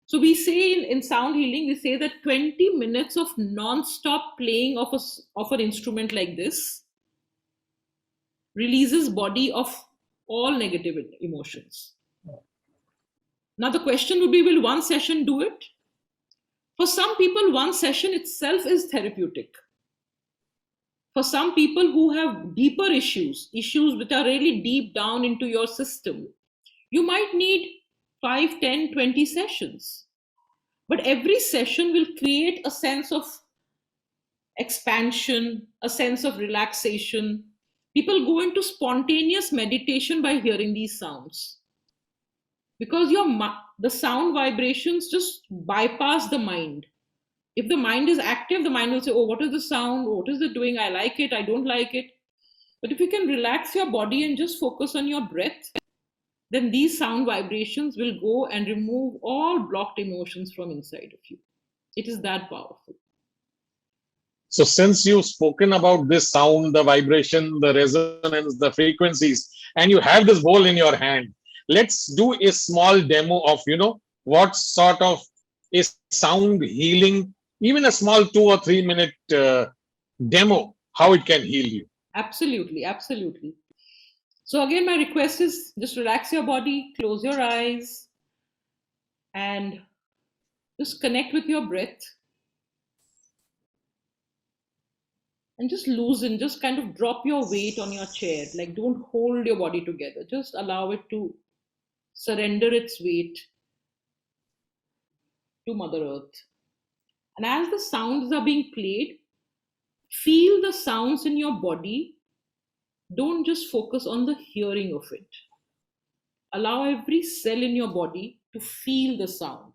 So we say in sound healing, we say that 20 minutes of non-stop playing of an instrument like this releases body of all negative emotions. Now the question would be, will one session do it? For some people, one session itself is therapeutic. For some people who have deeper issues which are really deep down into your system, you might need 5, 10, 20 sessions. But every session will create a sense of expansion, a sense of relaxation. People go into spontaneous meditation by hearing these sounds. Because the sound vibrations just bypass the mind. If the mind is active, the mind will say, oh, what is the sound? What is it doing? I like it. I don't like it. But if you can relax your body and just focus on your breath, then these sound vibrations will go and remove all blocked emotions from inside of you. It is that powerful. So since you've spoken about this sound, the vibration, the resonance, the frequencies, and you have this bowl in your hand, let's do a small demo of, what sort of a sound healing, even a small 2 or 3 minute demo, how it can heal you. Absolutely, absolutely. So again, my request is just relax your body, close your eyes, and just connect with your breath. and just loosen, just kind of drop your weight on your chair. Like, don't hold your body together, just allow it to surrender its weight to Mother Earth. And as the sounds are being played, feel the sounds in your body. Don't just focus on the hearing of it. Allow every cell in your body to feel the sound.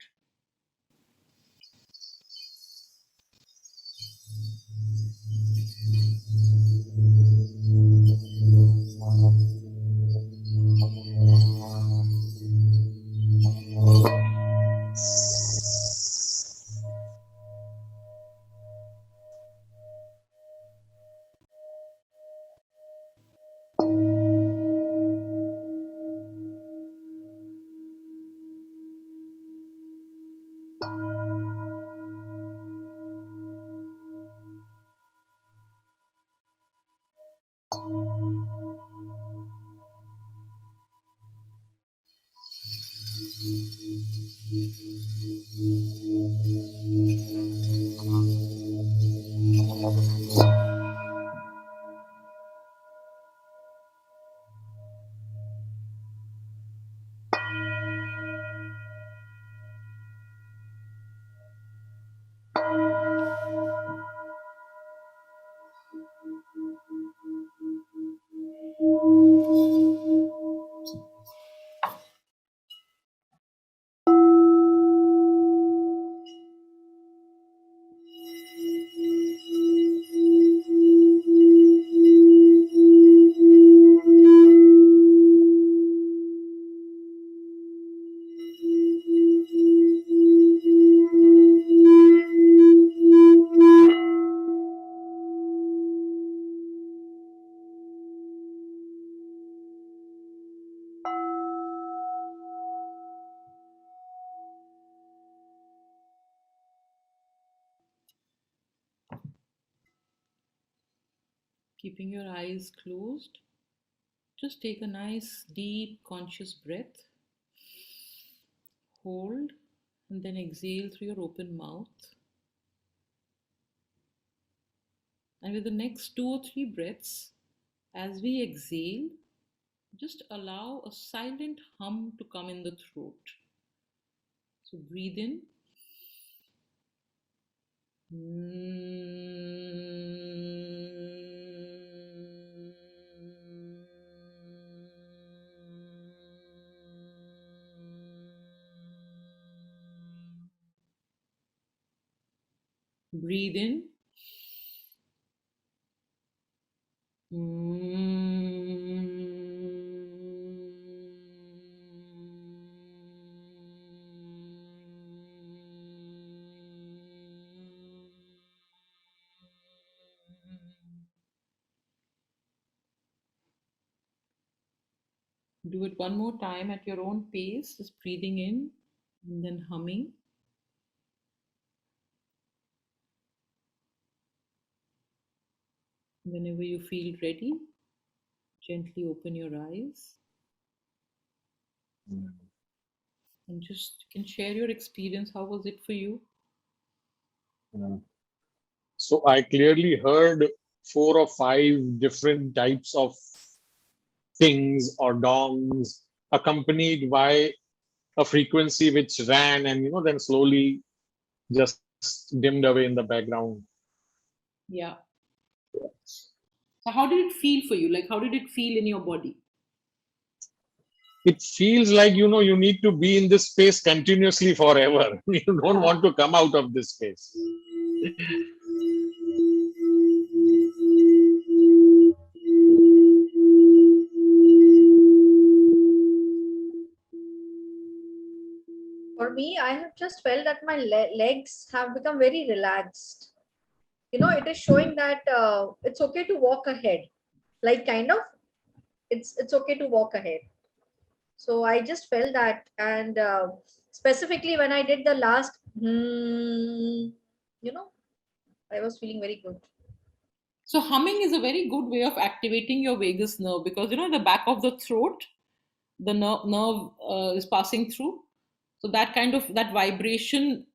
Keeping your eyes closed, just take a nice, deep, conscious breath. Hold, and then exhale through your open mouth. And with the next 2 or 3 breaths, as we exhale, just allow a silent hum to come in the throat. So breathe in. Breathe in. Do it one more time at your own pace, just breathing in and then humming. Whenever you feel ready, gently open your eyes and just can share your experience. How was it for you? So I clearly heard 4 or 5 different types of things or dongs accompanied by a frequency which ran and then slowly just dimmed away in the background. Yeah. So how did it feel for you? Like, how did it feel in your body? It feels like you need to be in this space continuously forever. You don't want to come out of this space. For me, I have just felt that my legs have become very relaxed. It is showing that it's okay to walk ahead. Like, kind of, it's okay to walk ahead. So I just felt that, and specifically when I did the last, I was feeling very good. So humming is a very good way of activating your vagus nerve, because the back of the throat, the nerve is passing through. So that vibration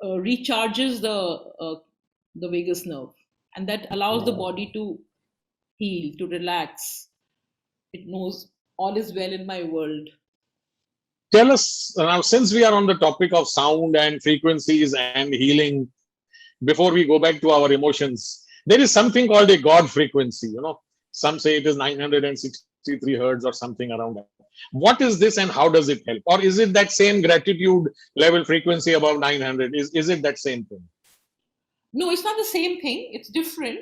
recharges the vagus nerve. and that allows the body to heal, to relax. It knows all is well in my world. Tell us now, since we are on the topic of sound and frequencies and healing, before we go back to our emotions, there is something called a God frequency. Some say it is 963 hertz or something around that. What is this and how does it help? Or is it that same gratitude level frequency above 900? Is it that same thing? No, it's not the same thing. It's different.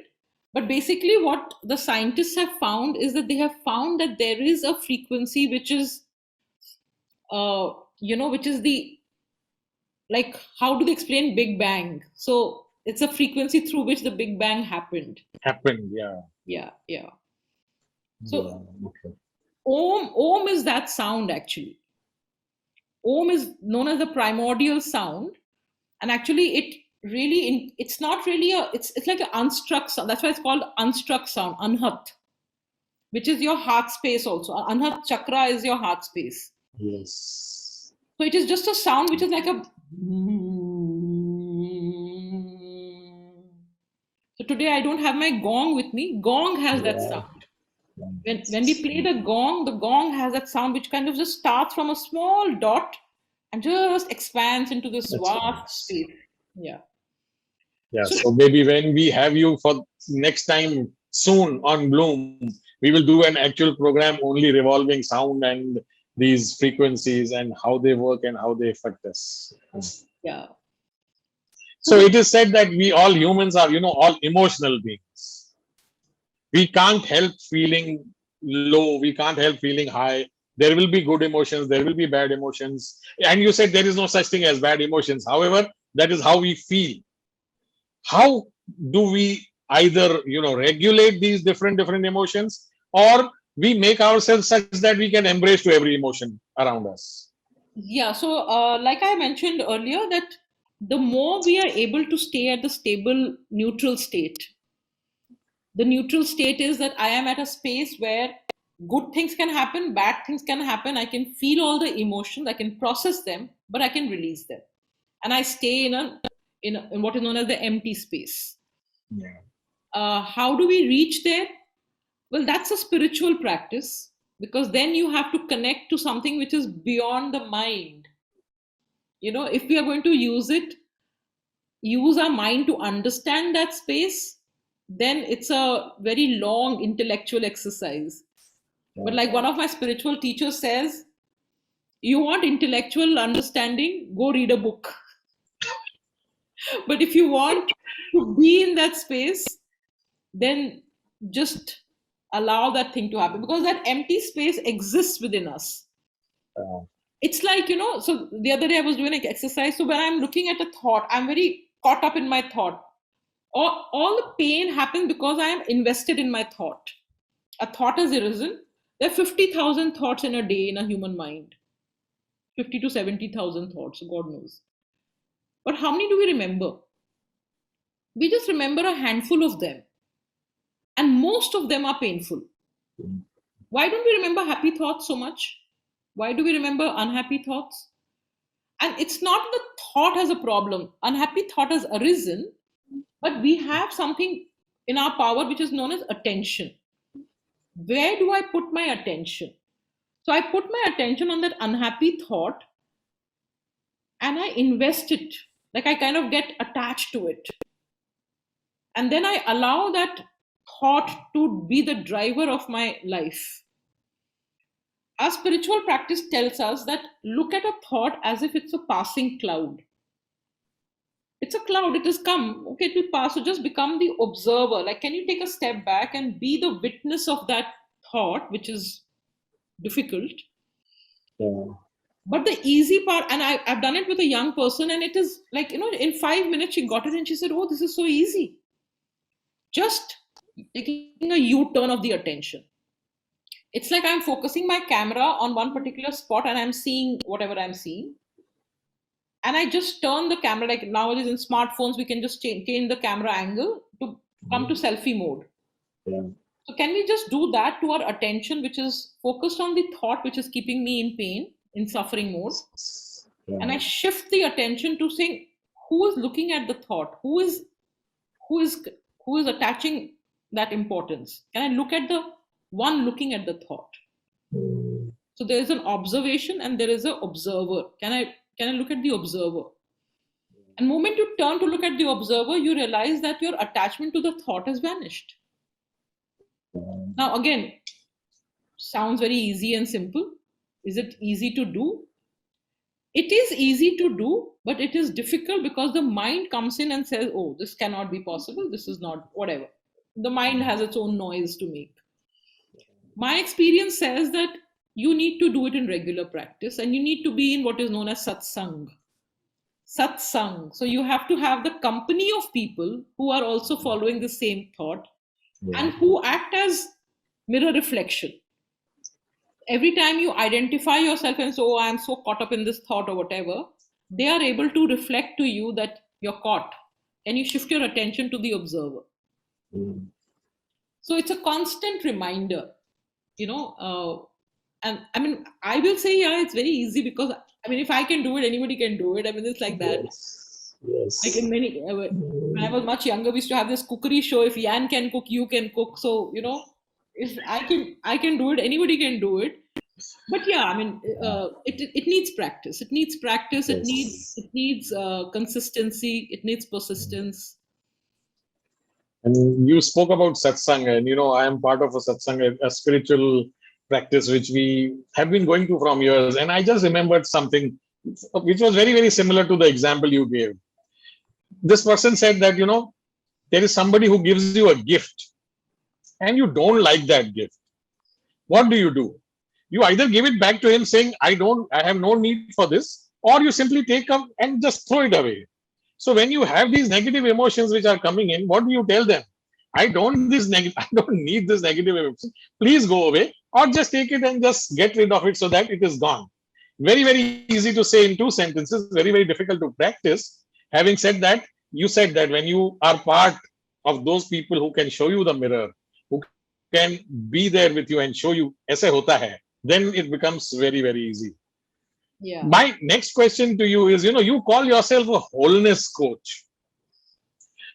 But basically, what the scientists have found is that they have found that there is a frequency which is, which is like, how do they explain Big Bang? So it's a frequency through which the Big Bang happened. Yeah. Yeah. So Yeah, okay. Om is that sound actually. Om is known as the primordial sound, and actually it's not really it's like an unstruck sound. That's why it's called unstruck sound, anhat, which is your heart space also. Anhat chakra is your heart space. Yes. So it is just a sound which is like a. So today I don't have my gong with me. Gong has that sound. When we play the gong has that sound which kind of just starts from a small dot and just expands into this vast space. Yeah. So maybe when we have you for next time soon on Bloom, we will do an actual program only revolving sound and these frequencies and how they work and how they affect us. Yeah. So it is said that we all humans are, all emotional beings. We can't help feeling low. We can't help feeling high. There will be good emotions. There will be bad emotions. And you said there is no such thing as bad emotions. However, that is how we feel. How do we either, regulate these different emotions, or we make ourselves such that we can embrace to every emotion around us? Yeah. So, like I mentioned earlier, that the more we are able to stay at the stable, neutral state, the neutral state is that I am at a space where good things can happen, bad things can happen. I can feel all the emotions, I can process them, but I can release them, and I stay in what is known as the empty space. Yeah. How do we reach there? Well, that's a spiritual practice, because then you have to connect to something which is beyond the mind. If we are going to use our mind to understand that space, then it's a very long intellectual exercise. But like one of my spiritual teachers says, you want intellectual understanding, go read a book. But if you want to be in that space, then just allow that thing to happen, because that empty space exists within us. It's like, so the other day I was doing an exercise. So when I'm looking at a thought, I'm very caught up in my thought. All the pain happens because I am invested in my thought. A thought has arisen. There are 50,000 thoughts in a day in a human mind. 50 to 70,000 thoughts, God knows. But how many do we remember? We just remember a handful of them. And most of them are painful. Why don't we remember happy thoughts so much? Why do we remember unhappy thoughts? And it's not the thought has a problem. Unhappy thought has arisen, but we have something in our power which is known as attention. Where do I put my attention? So I put my attention on that unhappy thought and I invest it. Like I kind of get attached to it. And then I allow that thought to be the driver of my life. Our spiritual practice tells us that look at a thought as if it's a passing cloud. It's a cloud, it has come, okay, it will pass. So just become the observer. Like, can you take a step back and be the witness of that thought, which is difficult? Yeah. But the easy part, and I've done it with a young person, and it is like, in 5 minutes she got it and she said, oh, this is so easy. Just taking a U-turn of the attention. It's like I'm focusing my camera on one particular spot and I'm seeing whatever I'm seeing. And I just turn the camera, like nowadays in smartphones, we can just change the camera angle to come to selfie mode. Yeah. So can we just do that to our attention, which is focused on the thought, which is keeping me in pain, in suffering mode? Yeah. And I shift the attention to saying, who is looking at the thought? Who is who is attaching that importance? Can I look at the one looking at the thought? So there is an observation and there is an observer. Can I look at the observer? And the moment you turn to look at the observer, you realize that your attachment to the thought has vanished. Now, again, sounds very easy and simple. Is it easy to do? It is easy to do, but it is difficult because the mind comes in and says, oh, this cannot be possible. This is not, whatever. The mind has its own noise to make. My experience says that you need to do it in regular practice and you need to be in what is known as satsang. Satsang. So you have to have the company of people who are also following the same thought and who act as mirror reflection. Every time you identify yourself and say, oh, I'm so caught up in this thought or whatever, they are able to reflect to you that you're caught and you shift your attention to the observer. So it's a constant reminder, and I mean, I will say, yeah, it's very easy because, I mean, if I can do it, anybody can do it. I mean, it's like that. Yes. Like in many, when I was much younger, we used to have this cookery show. If Yan can cook, you can cook. So, if I can do it, anybody can do it. But yeah, I mean, it needs practice. It needs practice. Yes. It needs consistency. It needs persistence. And you spoke about satsang, and I am part of a satsang, a spiritual practice which we have been going through from years. And I just remembered something which was very, very similar to the example you gave. This person said that, there is somebody who gives you a gift and you don't like that gift. What do? You either give it back to him saying, I have no need for this, or you simply take up and just throw it away. So when you have these negative emotions which are coming in, what do you tell them? I don't need this negative emotion. Please go away, or just take it and just get rid of it so that it is gone. Very, very easy to say in 2 sentences, very, very difficult to practice. Having said that, you said that when you are part of those people who can show you the mirror, who can be there with you and show you, aise hota hai, then it becomes very, very easy. Yeah. My next question to you is, you call yourself a wholeness coach.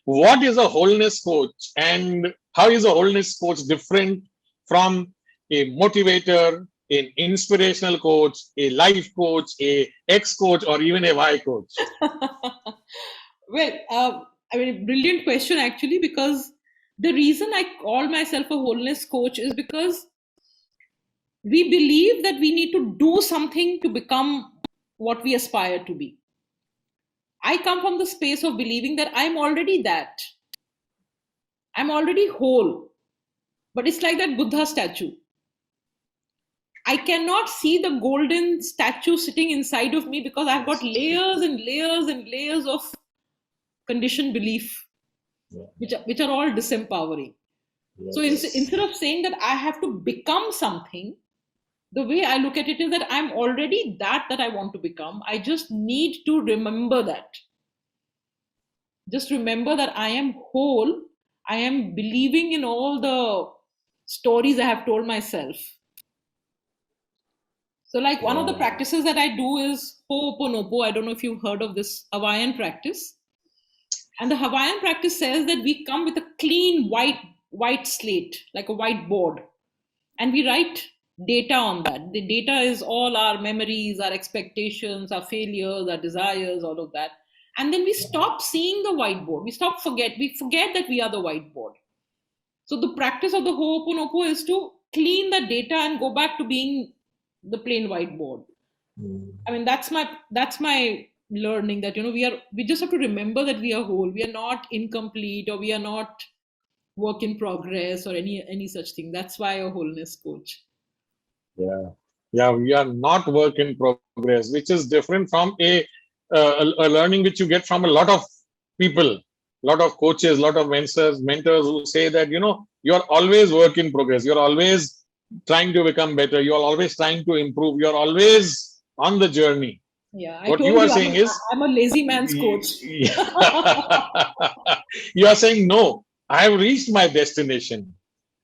What is a wholeness coach, and how is a wholeness coach different from a motivator, an inspirational coach, a life coach, a X coach, or even a Y coach? Well, I mean, brilliant question actually, because the reason I call myself a wholeness coach is because we believe that we need to do something to become what we aspire to be. I come from the space of believing that I'm already that. I'm already whole. But it's like that Buddha statue. I cannot see the golden statue sitting inside of me because I've got layers and layers and layers of conditioned belief, which are all disempowering. Yes. So instead of saying that I have to become something, the way I look at it is that I'm already that I want to become. I just need to remember that. Just remember that I am whole. I am believing in all the stories I have told myself. So like one of the practices that I do is Ho'oponopo. I don't know if you've heard of this Hawaiian practice. And the Hawaiian practice says that we come with a clean white slate, like a whiteboard. And we write data on that. The data is all our memories, our expectations, our failures, our desires, all of that. And then we stop seeing the whiteboard. We forget that we are the whiteboard. So the practice of the Ho'oponopo is to clean the data and go back to being the plain whiteboard. I mean, that's my learning, that we just have to remember that we are whole. We are not incomplete, or we are not work in progress, or any such thing. That's why a wholeness coach. Yeah, we are not work in progress, which is different from a learning which you get from a lot of people, lot of coaches, lot of mentors who say that you're always work in progress. You're always trying to become better. You're always trying to improve. You're always on the journey. Yeah, what you are saying is I'm a lazy man's coach. You are saying, no, I have reached my destination.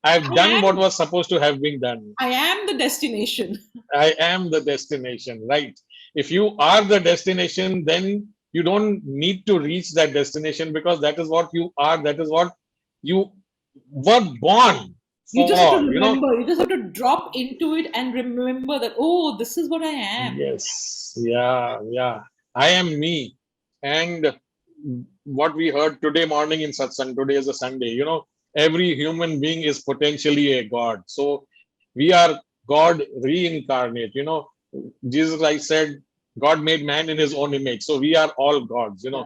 I've done what was supposed to have been done. I am the destination. I am the destination, right? If you are the destination, then you don't need to reach that destination, because that is what you are. That is what you were born You just have to for, remember, you just have to drop into it and remember that, oh, this is what I am. yes, yeah. I am me. And what we heard today morning in satsang, today is a Sunday, every human being is potentially a God. So we are God reincarnate, Jesus Christ said, God made man in his own image. So we are all gods, Yeah. So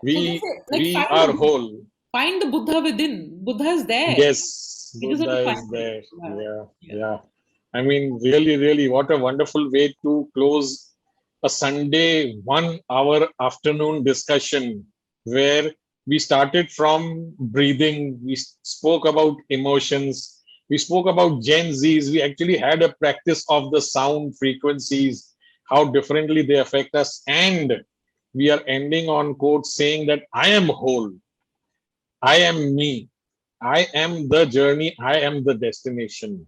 they we say, like, we are whole. find the Buddha within. Buddha is there. Yes, You just have to Buddha find is it. there. Yeah. Yeah, Yeah. yeah. I mean, really, what a wonderful way to close a Sunday 1 hour afternoon discussion where we started from breathing, we spoke about emotions, we spoke about Gen Zs, we actually had a practice of the sound frequencies, how differently they affect us, and we are ending on quote saying that I am whole, I am me. I am the journey. I am the destination.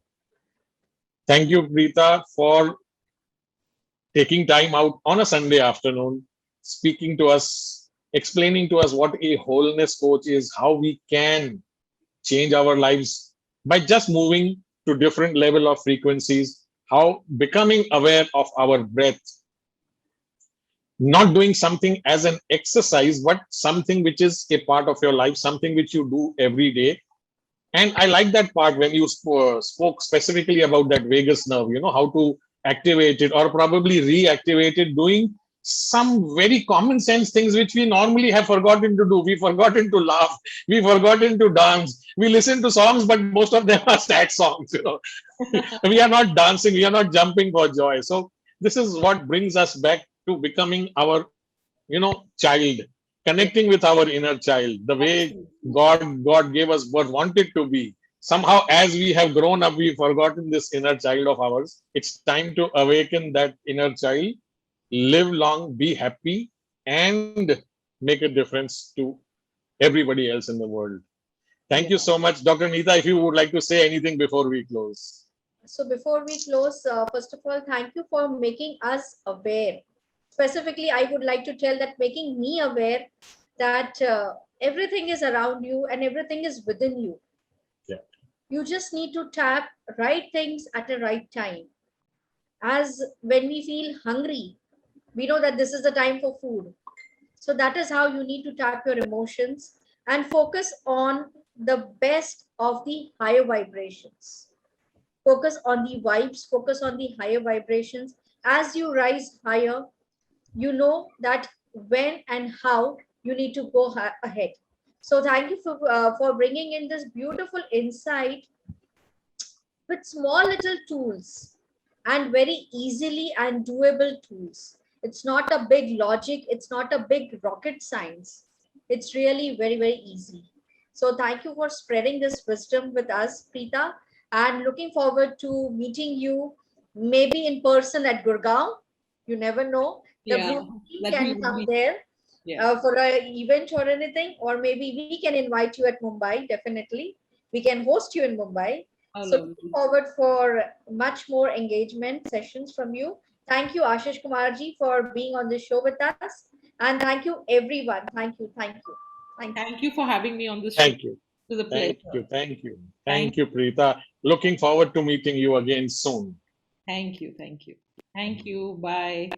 Thank you, Preeta, for taking time out on a Sunday afternoon, speaking to us, explaining to us what a wholeness coach is, how we can change our lives by just moving to different level of frequencies, how becoming aware of our breath, not doing something as an exercise, but something which is a part of your life, something which you do every day. And I like that part when you spoke specifically about that vagus nerve, how to activate it or probably reactivate it, doing some very common sense things which we normally have forgotten to do. We've forgotten to laugh. We've forgotten to dance. We listen to songs, but most of them are sad songs. We are not dancing. We are not jumping for joy. So this is what brings us back to becoming our, child, connecting with our inner child, the way God gave us what wanted to be. Somehow, as we have grown up, we've forgotten this inner child of ours. It's time to awaken that inner child, live long, be happy, and make a difference to everybody else in the world. Thank you Yeah. so much, Dr. Neeta. If you would like to say anything before we close. So before we close, first of all, thank you for making us aware. Specifically, I would like to tell that making me aware that everything is around you and everything is within you. Yeah. You just need to tap right things at the right time. As when we feel hungry, we know that this is the time for food. So that is how you need to tap your emotions and focus on the best of the higher vibrations. Focus on the vibes, focus on the higher vibrations. As you rise higher, you know that when and how you need to go ahead. So thank you for bringing in this beautiful insight with small little tools and very easily and doable tools. It's not a big logic, it's not a big rocket science. It's really very easy. So thank you for spreading this wisdom with us, Preeta, and looking forward to meeting you maybe in person at Gurgaon. You never know. The Yeah. blue team That can we will come be. there Yeah. for an event or anything, or maybe we can invite you at Mumbai. Definitely, we can host you in Mumbai. Oh, So looking lovely. forward for much more engagement sessions from you. Thank you, Ashish Kumarji, for being on the show with us, and thank you, everyone. Thank you. Thank you for having me on this show. Thank you. It was a Thank pleasure. you. Thank you. Thank Thank you, Preeta. Looking forward to meeting you again soon. Thank you. Thank you. Thank you. Bye.